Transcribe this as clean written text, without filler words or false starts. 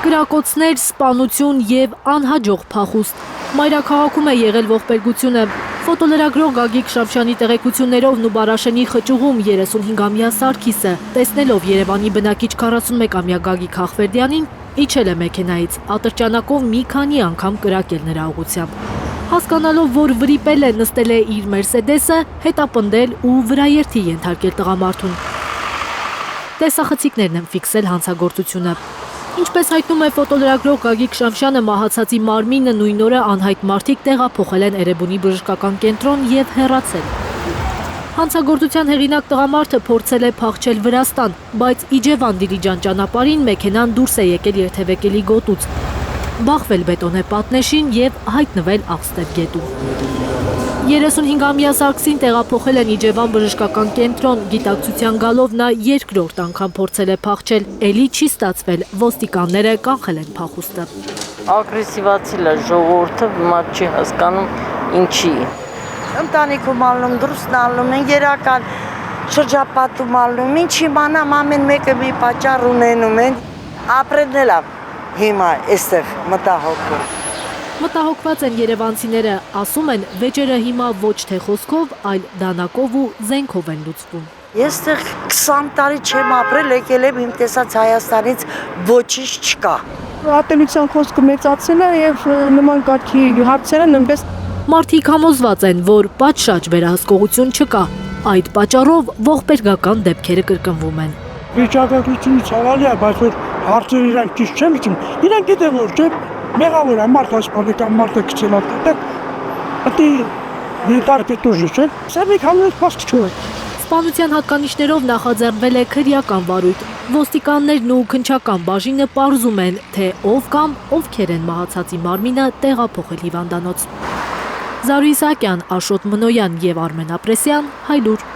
Կրակոցներ, սպանություն և անհաջող փախուստ։ Մայրաքաղաքում է եղել ողբերգությունը։ Ֆոտոլրագրող Գագիկ Շամշյանի տեղեկություններով Նուբարաշենի խճուղում 35-ամյա Սարգիսը, տեսնելով Երևանի բնակիչ 41-ամյա Գագիկ Հախվերդյանին, իջել է մեքենայից, ատրճանակով մի քանի անգամ կրակել նրա ուղղությամբ։ Հասկանալով, որ վրիպել է, նստել է իր Մերսեդեսը, հետապնդել ու վրաերթի ենթարկել տղամարդուն։ Տեսախցիկներն են ֆիքսել հանցագործությունը։ Ինչպես հայտնում է ֆոտոլրագրող Գագիկ Շամշյանը, մահացածի մարմինը նույն օրը անհայտ մարդիկ տեղափոխել են Էրեբունի բժշկական կենտրոն և հեռացել։ Հանցագործության հեղինակ տղամարդը փորձել է փախչել Վրաստան, բայց Իջևան Դիլիջան ճանապարհին մեքենան դուրս է եկել երթևեկելի գոտուց, բախվել բետոնե պատնեշին և հայտնվել Աղստև գետում։ 35-ամյա Սարգսին տեղափոխել են Իջևան բժշկական կենտրոն, գիտակցության գալով նա երկրորդ անգամ փորձել է փախչել, էլի չի ստացվել, ոստիկանները կանխել են փախուստը։ Ագրեսիվացել է ժողովուրդը, մատ չի հասկանում ինչի։ Ընտանիքում ալնում, դրուսն ալնում են, երական շրջապատում ալնում, ինչ իմանամ, ամեն մեկը մի պատճառ ունենում են, ապրելն էլ հիմա այստեղ մտահոգում։ Մտահոգված են երևանցիները, ասում են, վեճերը հիմա ոչ թե խոսքով, այլ դանակով ու զենքով են լուծվում։ Ես այստեղ 20 տարի չեմ ապրել, եկել եմ իմ տեսած Հայաստանից ոչինչ չկա։ Ատելության խոսքը մեծացել է եւ նման կարգի հարցերը նույնպես Մարդիկ համոզված են, որ պատշաճ վերահսկողություն չկա, այդ պատճառով ողբերգական դեպքերը կրկնվում են։ Վիճակագրությունը ցավալի է, բայց որ հարցերը իրանք ճիշտ չեն լուծում, իրանք գիտեն որ չէ, մեղավոր է մարդը ասպարդական մարդը գցել ատեղ, դի դիտարկետուժը չէ, սա մի քանի փաստ չէ։ Սպանության հատկանիշներով նախաձեռնվել է քրեական վարույթ։ Ոստիկաններն ու քննչական բաժինը պարզում են, թե ով կամ ովքեր են մահացածի մարմինը տեղափոխել հիվանդանոց։ Զարու Իսահակյան, Աշոտ Մնոյան և Արմեն Ապրեսյան, Հայլուր։